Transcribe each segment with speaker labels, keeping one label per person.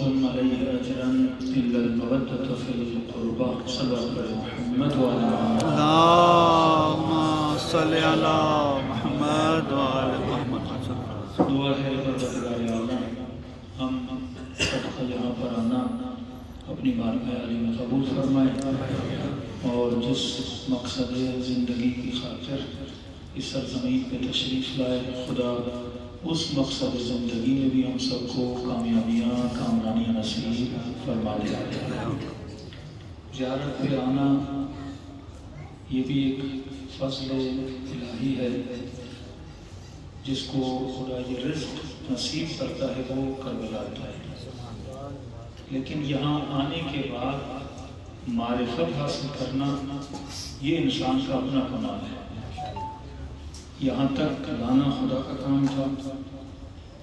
Speaker 1: وسلم علیہ اجرا الا المودۃ فی القربى صلی اللہ علیہ محمد
Speaker 2: اللہم صلی علی محمد وعلی محمد.
Speaker 1: دعا ہے پروردگار عالم ہم سب کا یہاں پر آنا اپنی بارگاہ علی میں قبول فرمائے اور جس مقصد زندگی کی خاطر اس سرزمین پہ تشریف لائے خدا اس مقصد زندگی میں بھی ہم سب کو کامیابیاں کامرانیاں نصیب فرما دے. زیارت پہ آنا یہ بھی ایک فضل الہی ہے. جس کو خدا یہ رزق نصیب کرتا ہے وہ کربلا آتا ہے. لیکن یہاں آنے کے بعد معرفت حاصل کرنا یہ انسان کا اپنا گناہ ہے. یہاں تک لانا خدا کا کام تھا.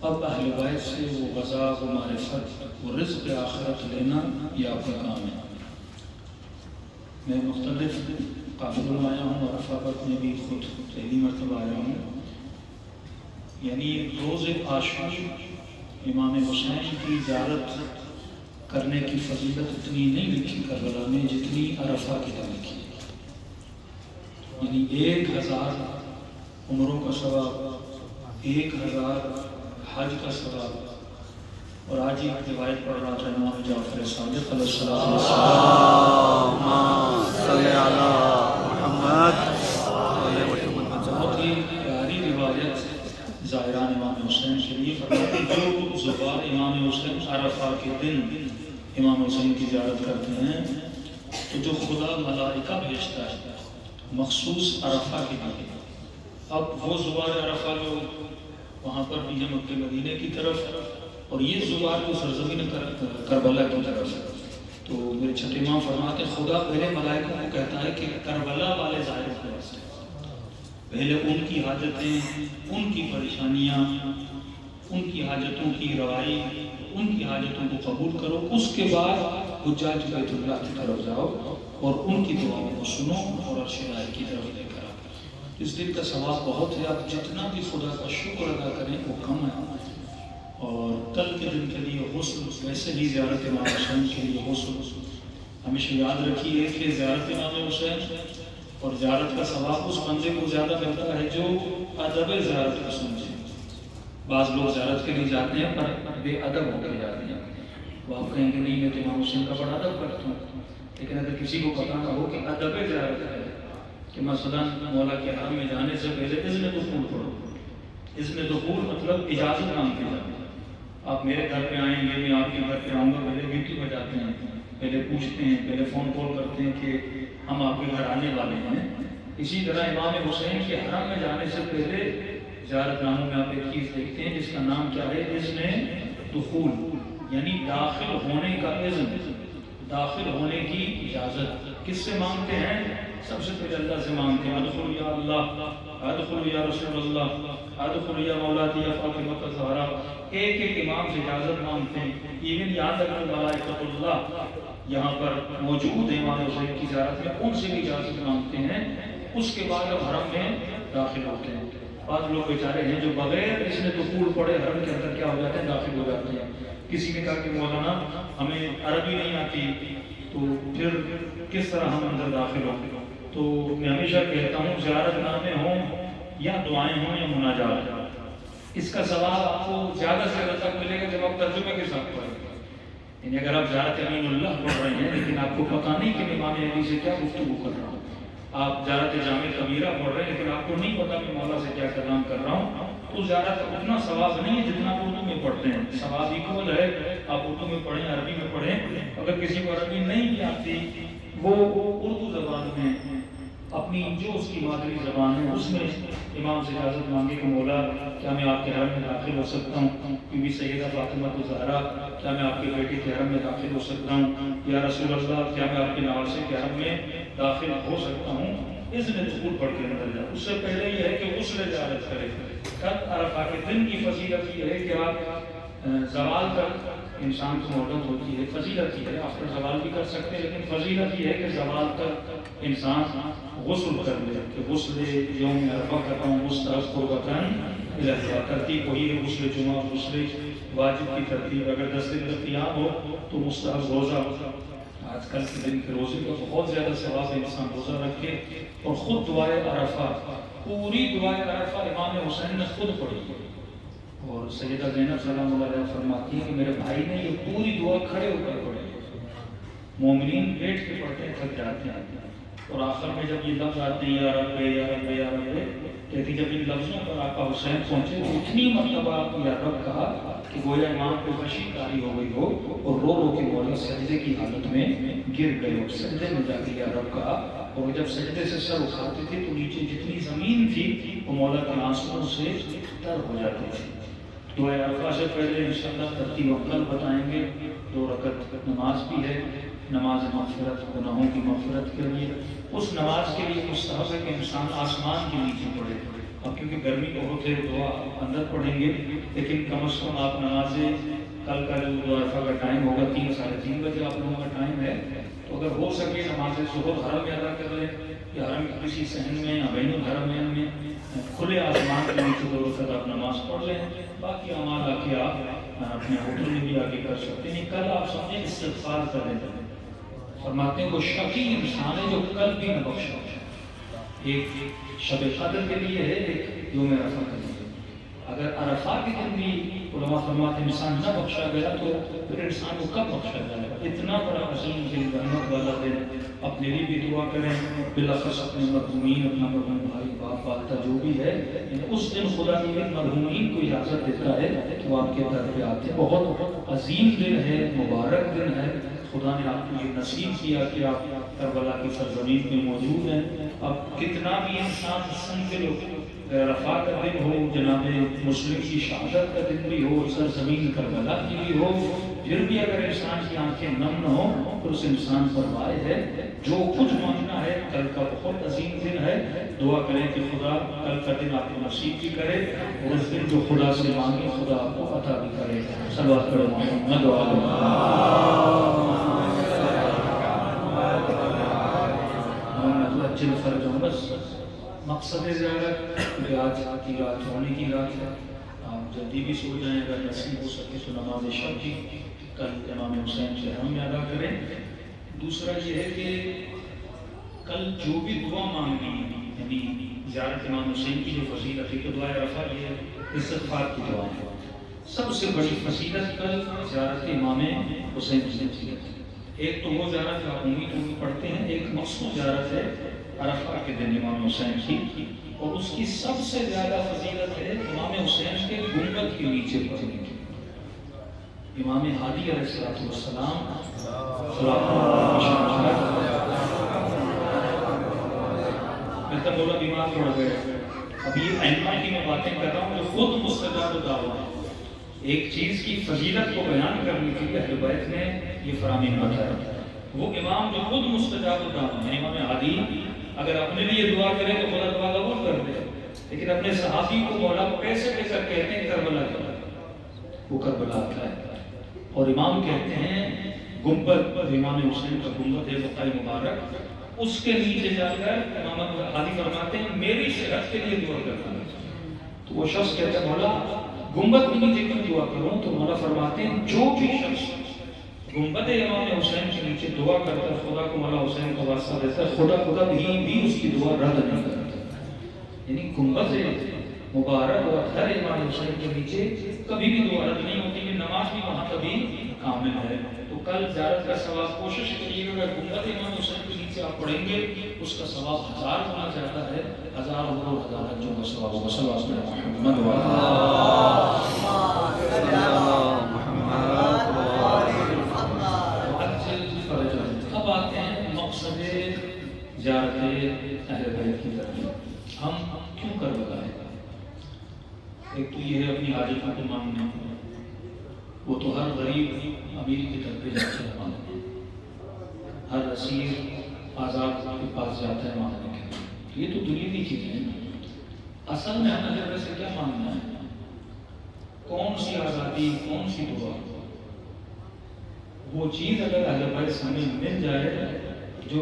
Speaker 1: اب اہل بیت سے وہ غذا و معرفت وہ رزق آخرت لینا یہ آپ کا کام ہے. میں مختلف قافلوں میں آیا ہوں اور عرفات میں بھی خود پہلی مرتبہ آیا ہوں. یعنی روز عاشور امام حسین کی زیارت کرنے کی فضیلت اتنی نہیں لکھی کربلا میں جتنی عرفہ کی لکھی. یعنی 1000 عمروں کا ثواب، 1000 حج کا ثواب. اور آج ہی روایت پڑھ رہا تھا امام جعفر صادق علیہ السلام
Speaker 2: صلی علی محمد.
Speaker 1: بہت ہی پیاری روایت زائران امام حسین کے لیے فرماتے جو زوار امام حسین عرفہ کے دن امام حسین کی زیارت کرتے ہیں تو جو خدا ملائکہ بھیجتا ہے مخصوص عرفہ کے لیے. اب وہ زوار عرفہ جو وہاں پر بھی ہے مکہ مدینے کی طرف اور یہ زوار جو سرزمین کربلا کی طرف. تو میرے چھٹے امام فرماتے خدا پہلے ملائکوں کو کہتا ہے کہ کربلا والے ظاہر کو پہلے ان کی حاجتیں، ان کی پریشانیاں، ان کی حاجتوں کی روائی، ان کی حاجتوں کو قبول کرو. اس کے بعد حجاج بیت اللہ کی طرف جاؤ اور ان کی دعاؤں کو سنو اور عرش الہی کی طرف لے کر آؤ. اس دن کا ثواب بہت ہے. آپ جتنا بھی خدا کا شکر ادا کریں وہ کم ہے. اور کل کے دن کے لیے غسل، ویسے ہی زیارت امام حسین کے لیے غسل ہمیشہ یاد رکھیے کہ زیارت امام حسین اور زیارت کا ثواب اس بندے کو زیادہ ملتا ہے جو ادب زیارت کو سمجھے. بعض لوگ زیارت کے لیے جاتے ہیں پر بے ادب ہو کے جاتے ہیں. وہ آپ کہیں گے نہیں میں تو امام حسین کا بڑا ادب کرتا ہوں. لیکن اگر کسی کو پتہ نہ ہو کہ ادب زیارت ہے کہ مثلا مولا کے حرم میں جانے سے پہلے اذن دخول پڑھو. اذن دخول مطلب اجازت مانگتے ہیں. آپ میرے گھر پہ آئیں گے، میں آپ کے گھر پہ آؤں گا، پہلے گھنٹی بجاتے ہیں، پہلے پوچھتے ہیں، پہلے فون کال کرتے ہیں کہ ہم آپ کے گھر آنے والے ہیں. اسی طرح امام حسین کے حرم میں جانے سے پہلے زیارت ناموں میں آپ ایک چیز دیکھتے ہیں جس کا نام کیا ہے اذن دخول، یعنی داخل ہونے کا اذن، داخل ہونے کی اجازت. کس سے مانگتے ہیں؟ سب سے پہلے اللہ سے مانگتے ہیں ادخل یا اللہ، ادخل یا رسول اللہ، ادخل یا مولاتی یا فاطمہ الزہرا. ایک ایک امام سے اجازت مانگتے ہیں. ایون یہاں تک کہ ملائکۃ اللہ یہاں پر موجود ہیں امام حسین کی زیارت میں، ان سے بھی اجازت مانگتے ہیں. اس کے بعد اب حرم میں داخل ہوتے ہیں. بعض لوگ بیچارے ہیں جو بغیر اس نے دخول پڑھے حرم کے اندر کیا ہو جاتے ہیں، داخل ہو جاتے ہیں. کسی نے کہا کہ مولانا ہمیں عربی نہیں آتی تو پھر کس طرح ہم اندر داخل ہوں؟ تو میں ہمیشہ کہتا ہوں زیارت نامے ہوں یا دعائیں ہوں یا مناجات، اس کا ثواب آپ کو زیادہ سے زیادہ تک ملے گا جب آپ ترجمے کے ساتھ پڑھیں گے. یعنی اگر آپ زیارت امین اللہ پڑھ رہے ہیں لیکن آپ کو پتہ نہیں کہ امام علی سے کیا گفتگو کر رہا ہوں، آپ زیارت جامع کبیرہ پڑھ رہے ہیں لیکن آپ کو نہیں پتا کہ مولا سے کیا کلام کر رہا ہوں، تو زیارت اتنا ثواب نہیں ہے جتنا آپ اردو میں پڑھتے ہیں. ثواب ایکول ہے. آپ اردو میں پڑھیں، عربی میں پڑھیں. اگر کسی کو عربی نہیں بھی آتی وہ اردو زبان میں اپنی جو اس کی مادری زبان ہے اس میں امام سے اجازت مانگے کہ مولا کیا میں آپ کے حرم میں داخل ہو سکتا ہوں؟ بی بی سیدہ فاطمہ الزہرا کیا میں آپ کے بیٹے کے حرم میں داخل ہو سکتا ہوں؟ یا رسول اللہ کیا میں آپ کے نواسے کے حرم میں داخل ہو سکتا ہوں؟ اذن دخول پڑھ کے اندر جائے. اس سے پہلے یہ ہے کہ غسل زیارت کرے. کل عرفہ کے دن کی فضیلت یہ ہے کہ آپ زوال تک انسان کو مہلت ہوتی ہے. فضیلت یہ ہے آپ پر زوال بھی کر سکتے ہیں لیکن فضیلت یہ ہے کہ زوال تک انسان غسل کر لے. کہ غسل یوم عرفہ کا کام مستحب قربتاً الہ، ترتیب وہی ہے غسل جمعہ، غسل واجب کی ترتیب اگر 10 دن کا قیام ہو تو مستحب روزہ، آج کل کے دن کے روزے کا بہت زیادہ ثواب ہے، انسان روزہ رکھے اور خود دعائے عرفہ، پوری دعائے عرفہ امام حسین نے خود پڑھی، اور سیدہ زینب سلام اللہ علیہ فرماتی ہیں کہ میرے بھائی نے یہ پوری دعا کھڑے ہو کر پڑھی، مومنین بیٹھ کے پڑھتے ہیں تھک جاتے ہیں، اور آخر میں جب یہ لفظ آتے ہیں یا رب یا رب یا رب، کہتی جب ان لفظوں پر آقا حسین پہنچے تو اتنی مرتبہ یا رب کہا کہ گویا امام پہ وحشی طاری ہو گئی ہو، اور رو رو کے مولا سجدے کی حالت میں گر گئے ہو، سجدے میں جا کے یا رب کہا، اور جب سجدے سے سر اٹھاتے تھے تو نیچے جتنی زمین تھی وہ مولا کے آنسوؤں سے تر ہو جاتی تھی۔ دعائے عرفہ سے پہلے انشاءاللہ ترتیب عمل بتائیں گے، 2 رکعت نماز بھی ہے، نماز مغفرت، گناہوں کی مغفرت کے لیے، اس نماز کے لیے مستحب ہے کہ انسان آسمان کے نیچے پڑھے، اب کیونکہ گرمی بہت ہے دعا اندر پڑھیں گے، لیکن کم از کم آپ نمازیں، کل کا جو عرفہ کا ٹائم ہوگا 3 ساڑھے 3 بجے آپ لوگوں کا ٹائم ہے، تو اگر ہو سکے نمازیں صبح حرم میں ادا کر لیں، یا حرم کے کسی صحن میں یا بین الحرمین میں کھلے آسمان کے نیچے 2 رکعت آپ نماز پڑھ لیں، باقی اعمال آ کے آپ اپنے ہوٹل میں بھی آگے کر سکتے ہیں۔ کل آپ سمجھیں استغفار کریں، فرماتے ہیں وہ شقی انسان ہے جو کل بھی نہ بخشا، ایک شب قدر کے لیے ہے، ایک یوم عرفہ کے لیے، اگر عرفہ کے دن بھی علماء فرماتے ہیں انسان نہ بخشا گیا تو پھر انسان کو کب بخشا جائے گا؟ اتنا بڑا عظیم دن، رحمت والا دن، اپنے لیے بھی دعا کریں، بلاخص اپنے مرحومین، اپنا مرحوم بھائی باپ والدہ جو بھی ہے، اس دن خدا کی مرحومین کو اجازت دیتا ہے کہ وہ آپ کے در پہ آتے ہیں۔ بہت عظیم دن ہے، مبارک دن ہے، خدا نے آپ کو یہ نصیب کیا کہ آپ کربلا کی سرزمین میں موجود ہیں۔ اب کتنا بھی انسان سمجھ لو، عرفہ کا دن ہو، جناب مسلم کی شہادت کا دن بھی ہو، سرزمین کربلا کی بھی ہو، پھر بھی اگر انسان کی آنکھیں نم نہ ہو تو اس انسان پر وائے ہے، جو کچھ مانگنا ہے کل کا بہت عظیم دن ہے، دعا کریں کہ خدا کل کا دن آپ کو نصیب بھی کرے، اور اس دن جو خدا سے مانگے خدا آپ کو عطا بھی کرے۔ صلوات پڑھو محمد و آل محمد اجل فرجہم۔ بس مقصد زیارت کہ آج کی رات ہونے کی رات ہے، آپ جلدی بھی سو جائیں، اگر نصیب ہو سکے تو نماز شب بھی کل امام حسین سے ہم ادا کریں۔ دوسرا یہ ہے کہ کل جو بھی دعا مانگنی ہے، یعنی زیارت امام حسین کی جو فضیلت ہے کہ دعائے عرفہ یہ استغفار کی دعا ہے، سب سے بڑی فضیلت کل زیارت امام حسین کی فضیلت ہے۔ ایک تو وہ زیارت آپ امید میں پڑھتے ہیں، ایک مخصوص زیارت ہے عرفہ کے دن امام حسین کی، اور اس کی سب سے زیادہ فضیلت ہے امام حسین کے گنبد کے نیچے پڑھنے کی۔ امام ہادی علیہ السلام میں تب بولا بیمار پڑ گئے، اب یہ ائمہ کی میں باتیں کر رہا ہوں جو خود مستجاب دعویٰ ہے، ایک چیز کی فضیلت کو بیان کرنے کے لیے اہل بیت نے یہ فراہمی بتایا، وہ امام جو خود مستجاب دعویٰ ہے، امام ہادی اگر اپنے لیے دعا کرے تو خدا دعا قبول کر دے، لیکن اپنے صحابی کو مولا کو پیسے دے کر کہتے ہیں کربلا کا، وہ کربلا کا ہے، اور امام کہتے ہیں گنبد، امام حسین کا گنبد ہے بقائے مبارک، اس کے نیچے جا کر امام ہادی فرماتے ہیں میری صحت کے لیے دعا کرتا ہے، تو وہ شخص کہتا ہے مولا گنبد کے نیچے کیوں دعا کروں؟ تو مولا فرماتے ہیں جو بھی شخص گنبد امام حسین کے نیچے دعا کرتا ہے خدا کو مولا حسین کا واسطہ دیتا ہے، خدا بھی اس کی دعا رد نہیں کرتا، یعنی گنبد مبارک اور ہر امام حسین کے نیچے کبھی بھی دعا رد نہیں ہوتی، کہ نماز بھی وہاں کبھی کامل ہے۔ تو کل زیارت کا ثواب کوشش کریے گا، اگر گنبد امام حسین کے نیچے آپ پڑھیں گے اس کا ثواب 1000 گنا زیادہ ہے، 1000 اور 1000 حجوں کا ثواب ہوگا۔ صلی اللہ علیہ وسلم۔ اب آتے ہیں مقصد زیارت اہل بیت کی طرف، ہم کیوں کربلا ہے؟ ایک تو یہ ہے اپنی حاجتوں کو مانگنا، وہ تو ہر غریب امیر کی طرف پہ جاتا ہے مانگنے، ہر اسیر آزاد کے پاس جاتا ہے مانگنے کے لیے، یہ تو دنیاوی چیزیں ہیں، اصل میں ہمیں حضرت سے کیا مانگنا ہے؟ کون سی آزادی، کون سی دعا؟ وہ چیز اگر اہل بیت سے ہمیں مل جائے جو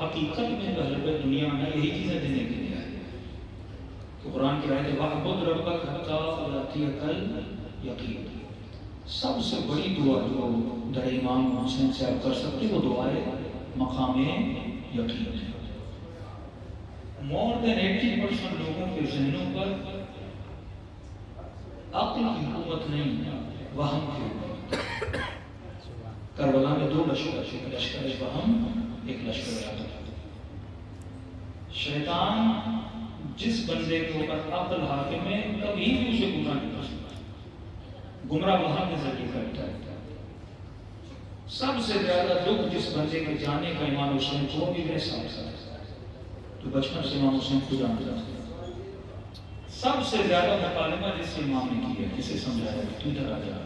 Speaker 1: حقیقت میں اہل بیت دنیا میں یہی چیزیں دینے کے لیے آئے، تو قرآن کی آیت ہے وَاعْبُدْ رَبَّكَ حَتَّىٰ يَأْتِيَكَ یقین. سب سے بڑی دعا جو در امام حسین سے آپ کر سکتے وہ دعا ہے مقام یقین. مور دین 80% لوگوں کے ذہنوں پر عقل کی حکومت نہیں، وہم کی حکومت. کربلا میں 2 لشکر، ایک لشکر وہم، ایک لشکر عقل. شیطان جس بندے کے اوپر عقل حاکم ہے کبھی بھی اسے گمراہ نہیں کر سکتا، گمراہ وہم کے ذریعے کرتا ہے. سب سے زیادہ دکھ جس بندے کے جانے کا امام حسین کو بھی میرے ساتھ ہے، تو بچپن سے امام حسین کو جانتا ہے. سب سے زیادہ مکالمہ جس سے امام نے کی ہے، جسے سمجھایا ہے تو ادھر آ جا.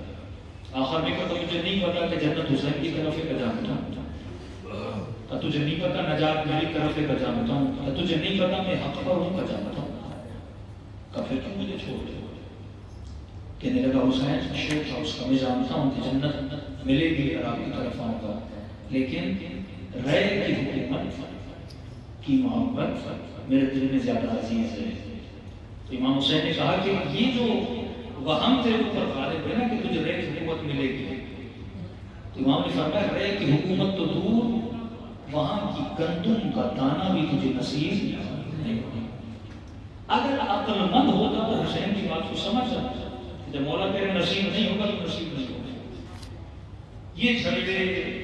Speaker 1: آخر میں کہا مجھے نہیں پتا کہ جنت حسین کی طرف ہے کہ جانتا ہوں، تجھے نہیں پتا نجات میری طرف ہے کہ جانتا ہوں، تجھے نہیں پتا میں حق پر ہوں کہ جانتا ہوں، کہ پھر کیوں مجھے چھوڑ دے. کہنے لگا حسین شیخ تھا اس کا، میں جانتا ہوں کہ جنت ملے گی اگر آپ کی طرف آؤں گا، لیکن رائے کی حکومت کی محبت میرے دل میں زیادہ عزیز ہے. تو امام حسین نے کہا کہ یہ جو وہم تیرے اوپر غالب ہے نا کہ تجھے رائے کی حکومت ملے گی، تو امام نے فرمایا رائے کی حکومت تو دور، وہاں کی گندم کا دانہ بھی تجھے نصیب نہیں ہوگا. اگر عقل مند ہوتا تو حسین کی بات کو سمجھ سکتا، جب مولا تیرے نصیب نہیں ہوگا تو نصیب نہیں ہوگا. یہ جھگڑے،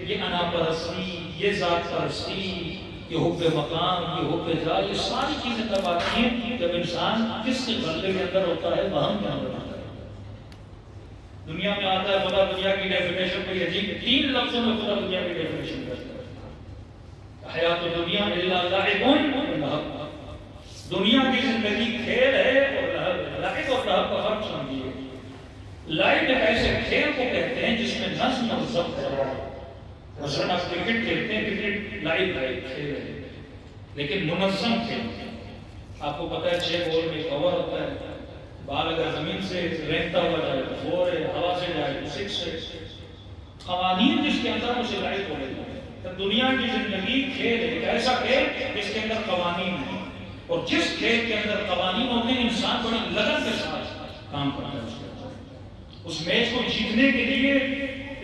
Speaker 1: یہ انا پرستی، یہ ذات پرستی، یہ حب مقام، یہ حب جا، یہ ساری چیزیں تب آتی ہیں جب انسان کس کے غلبے کے اندر ہوتا ہے، وہم کے اندر ہوتا ہے. دنیا میں آتا ہے خدا دنیا کی ڈیفینیشن کوئی عجیب 3 لفظوں میں خدا دنیا کی ڈیفینیشن کرتا ہے. حیات دنیا الا لعب و لہو، دنیا کی زندگی کھیل ہے اور لہو ہے. لعب اور لہو کا فرق سمجھیے. لعب ایک ایسے کھیل کو کہتے ہیں جس میں نظم اور ضبط ہے. مثلا آپ کرکٹ کھیلتے ہیں، کرکٹ لعب ہے، کھیل ہے، لیکن منظم کھیل. آپ کو پتہ ہے 6 بال میں کور ہوتا ہے، بال اگر زمین سے رینگتا ہوا جائے تو 4 ہے، ہوا سے جائے تو 6 ہے. قوانین جس کے اندر اسے لعب ہو رہے ہیں. دنیا کی زندگی کھیل ہے، ایک ایسا کھیل جس کے اندر قوانین ہیں، اور جس کھیل کے اندر قوانین ہوتے ہیں انسان بڑی لگن کے ساتھ کام کرتا ہے. اس میچ کو جیتنے کے لیے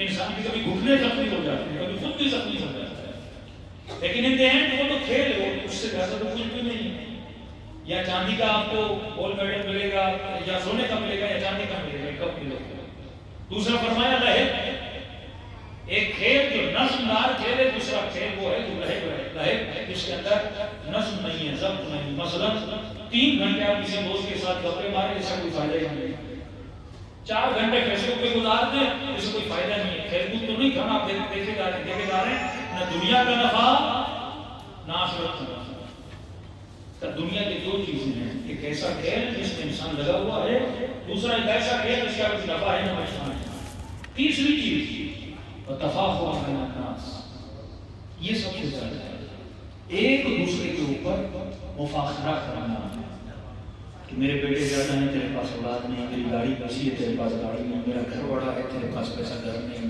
Speaker 1: انسان کی کبھی گھٹنے زخمی ہو جاتے ہیں، کبھی خود بھی زخمی ہو جاتا ہے، لیکن ان دہن وہ تو کھیل ہے، اس سے زیادہ تو کچھ بھی نہیں ہے. یا چاندی کا آپ کو گولڈ میڈل ملے گا، یا سونے کا ملے گا، یا چاندی کا ملے گا، کب ملے گا. دوسرا فرمایا لہب، ایک کھیل جو نظم دار کھیل ہے، دوسرا کھیل وہ ہے جو لہب ہے. لہب ہے جس کے اندر نظم نہیں ہے، ضبط نہیں. مثلا 3 گھنٹے آپ کسی دوست کے ساتھ گپے مارے، اس سے کوئی فائدہ ہی نہیں. 4 گھنٹے فیس بک پہ گزار دیں، اس سے کوئی فائدہ نہیں ہے. فیس بک تو نہیں کھانا، آپ دیکھے جا رہے ہیں، نہ دنیا کا نفع نہ آخرت کا نفع. دنیا کی 2 چیزیں ہیں، ایک ایسا کھیل جس میں انسان لگا ہوا ہے، دوسرا ایک ایسا کھیل جس کا کوئی نفع ہے نہ نقصان ہے. تیسری چیز تفاخر بین الناس، یہ سب سے زیادہ ہے. ایک دوسرے کے اوپر مفاخرہ کرنا کہ میرے بیٹے زیادہ ہیں، تیرے پاس اولاد نہیں، میری گاڑی وسیع ہے، تیرے پاس گاڑی نہیں، میرا گھر بڑا ہے، تیرے پاس پیسہ گھر نہیں،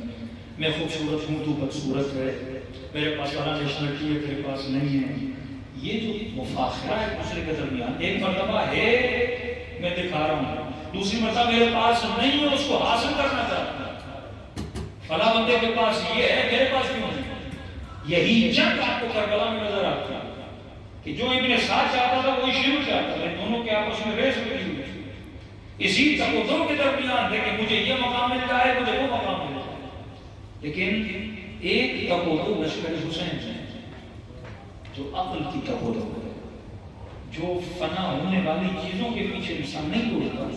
Speaker 1: میں خوبصورت ہوں، تو بدصورت ہے، میرے پاس فلاں نیشنلٹی ہے، تیرے پاس نہیں ہے. یہ جو مفاخرہ ہے دوسرے کے درمیان، ایک مرتبہ ہے میں دکھا رہا ہوں، دوسری مرتبہ میرے پاس نہیں ہے، اس کو حاصل کرنا چاہتا ہوں. فلاں بندے کے پاس یہ ہے، میرے پاس کیوں نہیں؟ یہی جنگ آپ کو کربلا میں نظر آتی ہے کہ جو ابن سعد چاہتا تھا وہی شروع چاہتا تھا، دونوں کے آپس میں ریس ہوئی ہوئی. اسی تقاضوں کے درمیان تھے کہ مجھے یہ مقام مل جائے، مجھے وہ مقام مل جائے. لیکن ایک تقاضا لشکر حسین ہے جو عقل کی تقاضا ہے، جو فنا ہونے والی چیزوں کے پیچھے انسان نہیں دوڑتا.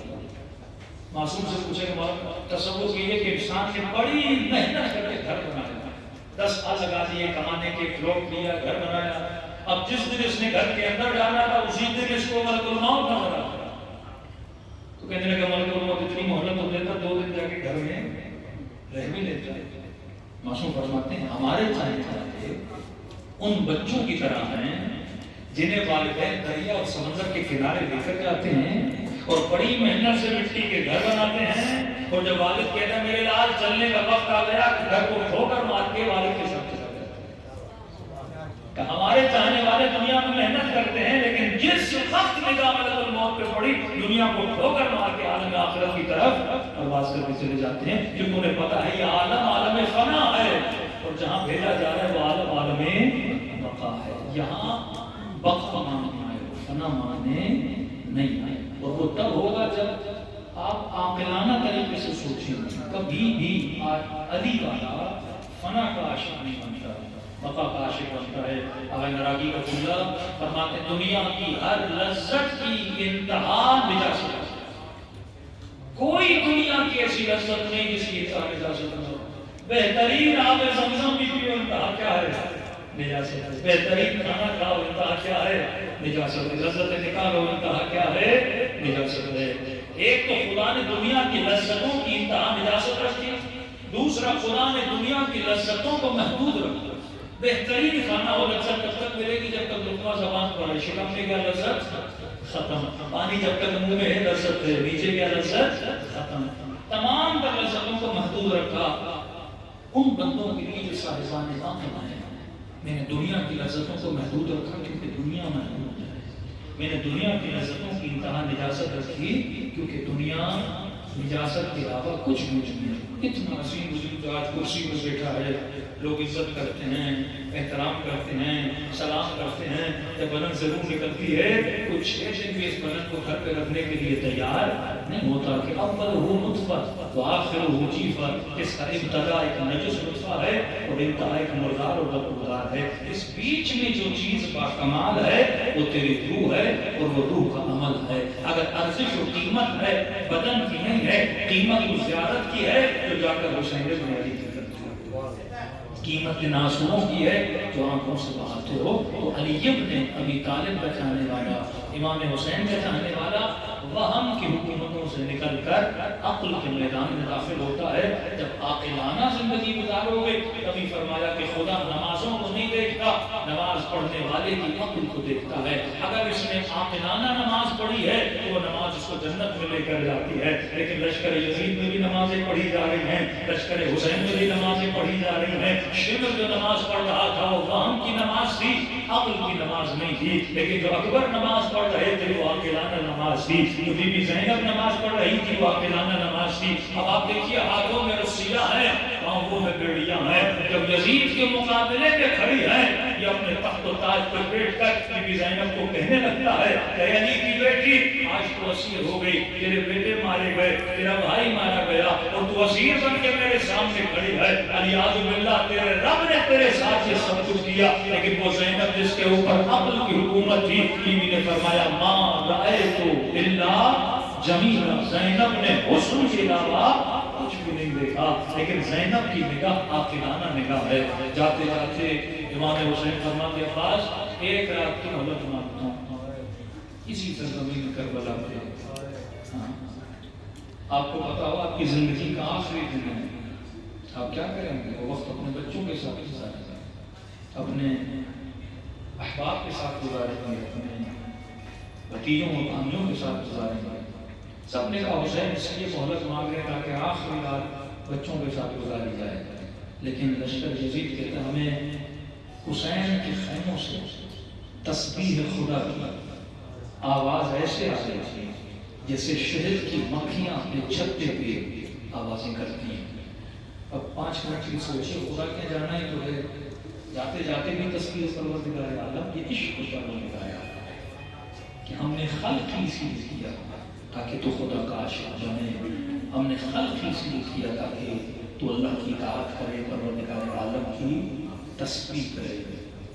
Speaker 1: معصوم سے پوچھے کہ تصور کیجئے کہ انسان نے بڑی محنت کر کے گھر بنایا، 10 سال لگا دیے کمانے کے، فروغ دیا، گھر بنایا. اب جس دن اس نے گھر کے اندر جانا تھا اسی دن اس کو ملک الموت نظر آیا. تو کہنے لگا ملک الموت اتنی مہلت تو دیتا 2 دن جا کے گھر میں رہ بھی لیتا. معصوم فرماتے ہیں ہمارے چاہے ان بچوں کی طرح ہیں جنہیں والدین دریا اور سمندر کے کنارے لے کر جاتے ہیں اور بڑی محنت سے مٹی کے گھر بناتے ہیں، اور جب والد کہتے ہیں میرے لال چلنے کا وقت آ گیا، گھر کو کھو کر مار کے والد کے ساتھ چلا جاتا ہے. ہمارے چاہنے والے دنیا میں محنت کرتے ہیں، لیکن جس وقت نگاہ ملک الموت پہ پڑی، دنیا کو کھو کر مار کے عالم آخرت کی طرف پرواز کر کے چلے جاتے ہیں کیونکہ انہیں پتہ ہے یہ عالم عالم فنا ہے اور جہاں بھیجا جا رہا ہے وہ عالم عالم بقا ہے. یہاں بقا معنی آئے فنا معنی نہیں آئے. اور وہ تب ہوگا جب آپ عاقلانہ طریقے سے سوچیں. کبھی بھی علی والا فنا کا عاشق نہیں بنتا, بقا کا عاشق بنتا ہے. آغا نراگی کا جملہ فرماتے ہیں دنیا کی ہر لذت کی انتہا نجاست ہے. کوئی دنیا کی ایسی لذت نہیں جس کی انتہا نجاست نہ ہو. بہترین آب زمزم بھی پیو انتہا کیا ہے نجاست ہے. بہترین کھانا کھاؤ انتہا کیا ہے نجاست ہے. لذت نکالو انتہا کیا ہے نجاست ہے. ایک تو خدا نے دنیا کی لذتوں کی انتہا نجاست رکھی, دوسرا خدا نے دنیا کی لذتوں کو محدود رکھا. بہترین کھانا ہو لذت تب تک ملے گی جب تک لقمہ زبان پر ہے. شکم میں کیا لذت ختم. پانی جب تک منہ میں ہے لذت ہے, نیچے کیا لذت ختم. تمام تر لذتوں کو محدود رکھا. ان بندوں کے لیے جو صاحبان نظام ہیں, میں نے دنیا کی لذتوں کو محدود رکھا کیونکہ دنیا محدود ہے. میں نے دنیا کی لذتوں کی انتہا نجاست رکھی کیونکہ دنیا نجاست کے علاوہ کچھ نہیں. اتنا عظیم وجود جو آج کرسی پر بیٹھا ہے, لوگ عزت کرتے ہیں, احترام کرتے ہیں, سلام کرتے ہیں, جب بدن ضرور نکلتی ہے کچھ 6 دن بھی اس بدن کو گھر پہ رکھنے کے لیے تیار نہیں ہوتا کہ اول ہو نطفہ و آخر ہو جیفہ. اس کا ابتدا ایک نجس نطفہ ہے اور انتہا ایک مردار اور بدبودار ہے. اس بیچ میں جو چیز با کمال ہے وہ تیری روح ہے اور وہ روح کا عمل ہے. اگر ارزش و قیمت ہے بدن کی نہیں ہے, قیمت و زیارت کی ہے تو جا کر حسین بن علی کی قیمت ناسوں کی ہے جو آنکھوں سے بہاتے ہو. تو علی ابن ابی طالب کا چاہنے والا, امام حسین کا چاہنے والا وہم کی حکومتوں سے نکل کر عقل کے میدان میں داخل ہوتا ہے. جب عاقلانہ زندگی گزارو گے تبھی فرمایا کہ خدا نمازوں کو نہیں دیکھتا, نماز پڑھنے والے کی عقل کو دیکھتا ہے. اگر اس نے عاقلانہ نماز پڑھی ہے تو وہ نماز اس کو جنت میں لے کر جاتی ہے. لیکن لشکر یزید میں بھی نمازیں پڑھی جا رہی ہیں, لشکر حسین میں بھی نمازیں پڑھی جا رہی ہیں. شمر جو نماز پڑھ رہا تھا وہ وہم کی نماز تھی, عقل کی نماز نہیں تھی. لیکن جو اکبر نماز پڑھ رہے تھے وہ عاقلانہ نماز تھی. جو بی بی زینب نماز پڑھ رہی تھی وہ عاقلانہ نماز تھی. اب آپ دیکھیے ہاتھوں میں رسیاں ہیں, پاؤں میں بیڑیاں ہیں. جب یزید کے مقابلے میں کھڑی ہیں یہ اپنے تخت و تاج پر بیٹھ کر بی بی زینب کو کہنے لگتا ہے کہ علی کی بیٹی آج تو اسیر ہو گئی, تیرے بیٹے مارے گئے, تیرا بھائی مارا گیا اور تو اسیر بن کے میرے سامنے کھڑی ہے. علی اعوذ باللہ تیرے رب نے تیرے ساتھ یہ سب کچھ کیا. لیکن وہ زینب جس کے اوپر عقل کی حکومت تھی, بیوی نے فرمایا ماں رأیت الا جمیلا, زینب نے حسن کے علاوہ کچھ بھی نہیں دیکھا. لیکن زینب کی نگاہ عاقلانہ نگاہ ہے. جاتے جاتے امام حسین فرماتے ہیں عباس ایک رات کی مہلت مانگتا ہوں اسی سرزمین کربلا میں. آپ کو پتا ہو آپ کی زندگی کا آخری دن ہے, آپ کیا کریں گے؟ وہ وقت اپنے بچوں کے ساتھ گزاریں گے, اپنے احباب کے ساتھ گزاریں گے, اپنے بھتیجوں اور بھانجوں کے ساتھ گزاریں گے. سب نے کہا حسین اس لیے مہلت مانگ رہے تاکہ آخری رات بچوں کے ساتھ گزاری جائے. لیکن لشکر یزید کہتے ہیں ہمیں حسین کے خیموں سے تسبیح خدا کی آواز ایسے آ رہی تھی جیسے شہد کی مکھیاں اپنے چھتے پہ آوازیں کرتی ہیں. اب 5 منٹ کی سوچے خدا کے جانا ہی تو ہے, جاتے جاتے بھی تسبیح پروردگار عالم کی عشق پر لگایا کہ ہم نے خلق ہی اس لیے کیا تاکہ تو خدا کا عاشق بنے. ہم نے خلق ہی اس لیے کیا تاکہ تو اللہ کی اطاعت کرے, پروردگار عالم کی تسبیح کرے.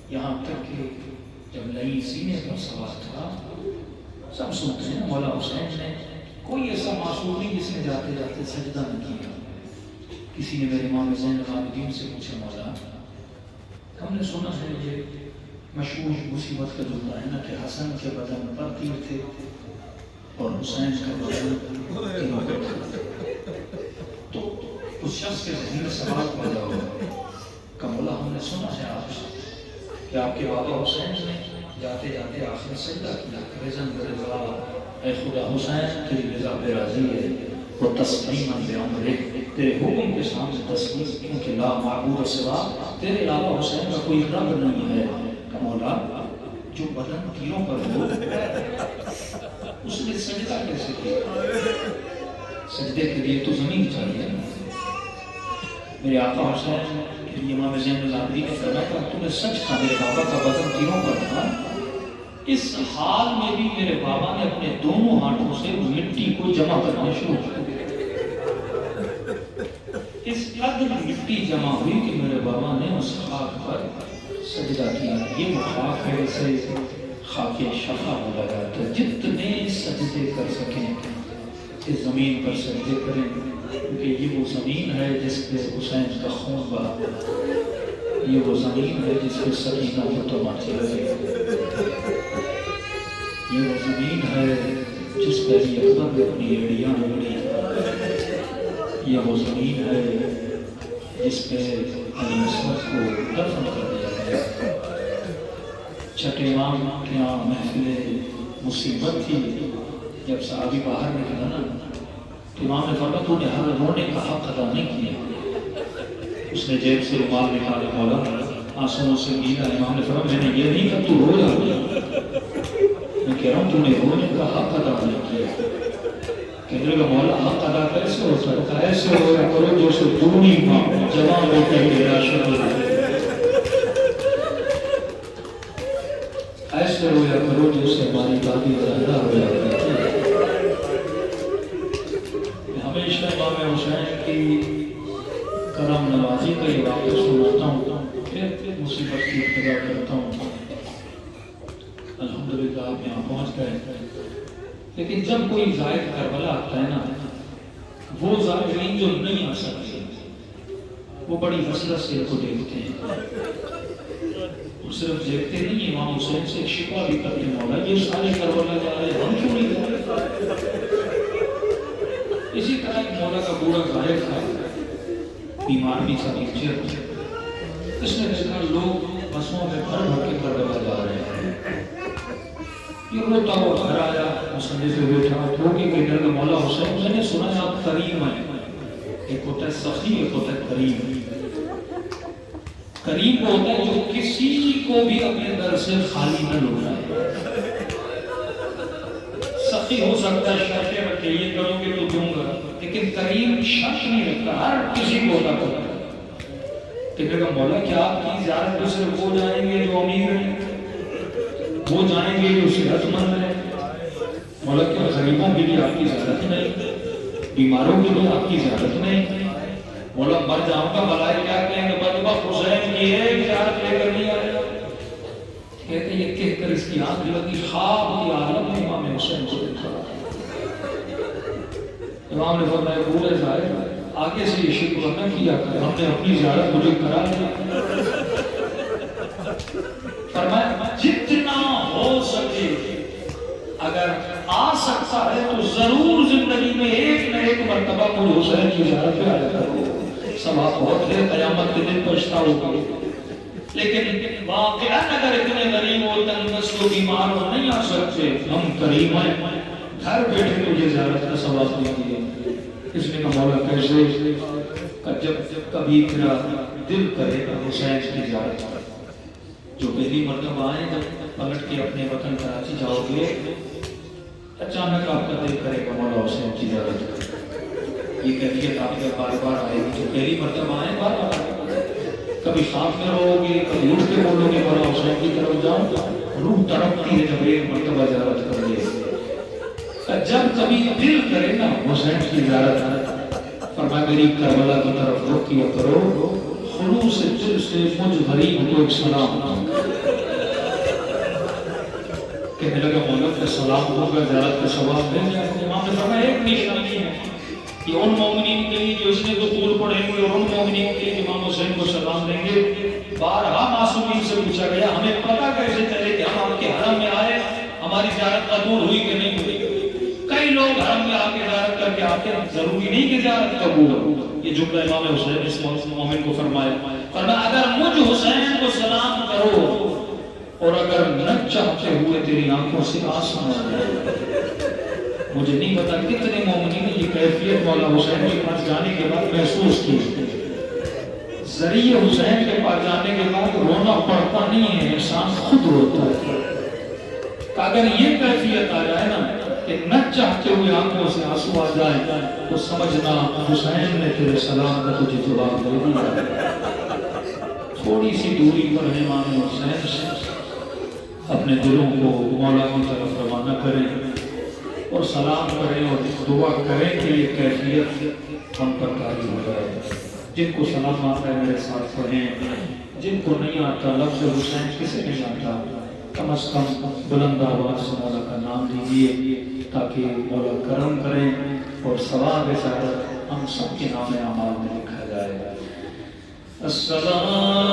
Speaker 1: یہاں تک کہ جب نئی سینے پر سوار تھا سب سنتے ہیں مولا حسین نے کوئی ایسا معصوم نہیں جس نے جاتے جاتے سجدہ نہ کیا. کسی نے میرے امام زین العابدین سے پوچھا مولا ہم نے سنا ہے یہ مشہور مصیبت کا جملہ ہے نا کہ حسن کے بدن پر تیر تھے اور حسین کا بدن تیروں پر تھا. تو اس شخص کے ذہن میں سوال پیدا ہوا کہ مولا ہم نے سنا ہے آپ سے کہ آپ کے بابا حسین نے جاتے جاتے آخر سجدہ کیا, رضا برضا اے خدا حسین تیری رضا بے راضی ہے اور تسلیم بے امرے, تیرے حکم کے سامنے تسلیم کیونکہ لا معبود سوا تیرے علاوہ حسین کا کوئی رب نہیں ہے. کہ مولا جو بدن تیروں پر ہو اس نے سجدہ کیسے کیا؟ سجدے کے لیے تو زمین چاہیے نا. میرے آقا حسین پھر امام زین العابدین نے فرمایا تو نے سچ کہا میرے بابا کا وزن تینوں پر تھا. اس حال میں بھی میرے بابا نے اپنے دونوں ہاتھوں سے مٹی کو جمع کرنا شروع کیا. اس قدر مٹی جمع ہوئی کہ میرے بابا نے اس خاک پر سجدہ کیا. یہ وہ خاک ہے اسے خاک شفا بولا جاتا ہے. جتنے سجدے کر سکیں اس زمین پر سجدے کریں کیونکہ یہ وہ زمین ہے جس پہ حسین کا خون بہا. یہ وہ زمین ہے جس پہ سکینہ متماتی رہے. یہ وہ زمین ہے جس پہ علی اکبر نے اپنی ایڑیاں اڑی. یہ وہ زمین ہے جس پہ علی اصغر کو دفن کر دیا گیا. چھٹے امام کے یہاں محفل مصیبت تھی. جب صحابی باہر نکلا نا تو امام نے فرمایا تو نے ہر رونے کا حق ادا نہیں کیا. اس نے جیب سے رومال نکالا مولا آنسوؤں سے گیلا. امام نے فرمایا میں نے یہ نہیں کہا تو رو جا. میں کہہ رہا ہوں تو نے رونے کا حق ادا نہیں کیا. کہنے لگا مولا حق ادا کیسے ہو سکتا ہے؟ ایسے ہو یا کرو جو سے دونی ماں جوان ہوتے ہوئے راشد ہو جائے. ایسے ہو یا کرو جو سے ہماری دادی زہرا ہو جاتی ہے. ہمیشہ امام حسین کی کرم نوازی کا یہ واقعہ سناتا ہوں پھر مصیبت کی ابتدا کرتا ہوں. الحمدللہ آپ یہاں پہنچ گئے. لیکن جب کوئی زائر کربلا آتا ہے نا وہ زائرین جو نہیں آ سکتے وہ بڑی حسرت سے کو دیکھتے ہیں. اور صرف دیکھتے نہیں امام حسین سے ایک شکوہ بھی کرتے ہیں مولا یہ سارے کربلا جا رہے ہیں ہم کیوں نہیں جا رہے. اسی طرح ایک مولا کا بوڑھا زائر تھا بیمار بھی تھا نیچے. اس نے دیکھا لوگ بسوں میں بھر بھر کے کربلا جا رہے ہیں. یہ روتا وہ گھر آیا مسجد سے بیٹھا تو کہ کہنے لگا مولا حسین میں نے سنا ہے آپ کریم ہیں. ایک ہوتا ہے سخی ایک ہوتا ہے کریم. کریم وہ ہوتا ہے جو کسی کو بھی اپنے در سے خالی نہ لوٹائے. سخی ہو سکتا ہے شرطیں رکھے یہ کرو گے تو دوں گا لیکن کریم شرط نہیں رکھتا ہر کسی کو ہوتا کرتا. کہنے لگا مولا کیا آپ کی زیارت پہ صرف وہ جائیں گے جو امیر ہیں وہ جائیں گے جو صحت مند ہیں. مولا کیا غریبوں کے لیے آپ کی زیارت نہیں بیماروں کے لیے آپ کی زیارت نہیں. مولا مر جاؤں کا بلائے کیا کہیں گے بدبخت حسین کی ایک زیارت لے کر نہیں آیا. کہتے یہ کہہ کر اس کی آنکھ لگی خواب کی عالم میں امام حسین کو دیکھا. امام نے فرمایا بوڑھے ظاہر آگے سے یہ شکر نہ کیا کر ہم نے اپنی زیارت مجھے کرا دیا. فرمایا جتنا ہو سکے اگر آ سکتا ہے تو ضرور زندگی میں ایک نہ ایک مرتبہ مجھے حسین کی زیارت پہ آیا کرو. ثواب بہت ہے قیامت کے دن پچھتا ہوگا. لیکن واقعہ اگر اتنے غریب ہو تنگست و بیمار ہو نہیں آ سکتے ہم کریم ہیں گھر بیٹھے تجھے زیارت کا ثواب دیتے ہیں. اس نے کہا مولا کیسے؟ جب کبھی میرا دل کرے گا حسین کی زیارت جو پہلی مرتبہ آئے جب پلٹ کے اپنے وطن کراچی جاؤ گے اچانک آپ کا دل کرے گا مولا حسین کی زیارت کرے. یہ کیفیت آپ کے بار بار آئے گی. جو پہلی مرتبہ آئے بار بار کبھی خواب میں رہو گے کبھی اٹھ کے بولو گے مولا حسین کی طرف جاؤ. روح تڑپتی ہے جب ایک مرتبہ زیارت کر لے. جب کبھی دل کرے نا حسین کی زیارت فرمایا میری کربلا کی طرف رخ کیا کرو خلوص دل سے مجھ غریب کو ایک سلام. کہنے لگا مولا کا سلام ہوگا زیارت کا ثواب مل جائے. امام نے فرمایا ایک نشانی ہے کہ ان مومنین کے لیے جو اس نے دخول پڑھیں گے اور ان مومنین کے لیے امام حسین کو سلام دیں گے. بارہا معصومین سے پوچھا گیا ہمیں پتہ کیسے چلے کہ ہم آپ کے حرم میں آئے ہماری زیارت قبول ہوئی کہ نہیں ہوئی. کئی لوگ حرم میں آ کے زیارت کر کے آتے ہیں ضروری نہیں کہ زیارت قبول ہو. یہ جملہ امام حسین اس مومن کو فرمایا. فرمایا اگر مجھ حسین کو سلام کرو اور اگر نہ چاہتے ہوئے تیری آنکھوں سے آنسو آ جائے. مجھے نہیں پتا کتنے مومنین نے یہ کیفیت مولا حسین کے پاس جانے کے بعد محسوس کی. ذریعہ حسین کے پاس جانے کے بعد رونا پڑتا نہیں ہے انسان خود روتا ہے. اگر یہ کیفیت آ جائے نا کہ نہ چاہتے ہوئے آنکھوں سے آنسو آ جائے تو سمجھنا حسین نے تیرے سلام کا تجھے جواب دے دیا۔ تھوڑی سی دوری پر ہے امام حسین سے، اپنے دلوں کو مولا کی طرف روانہ کریں اور سلام کریں اور دعا کریں کہ یہ کیفیت ہم پر طاری ہو جائے۔ جن کو سلام آتا ہے میرے ساتھ پڑھیں، جن کو نہیں آتا لفظ حسین کسے نہیں آتا کم از کم بلند آواز سے مولا کا نام لیجیے تاکہ مولا کرم کریں اور ثواب زیادہ ہم سب کے نام اعمال میں لکھا جائے۔ السلام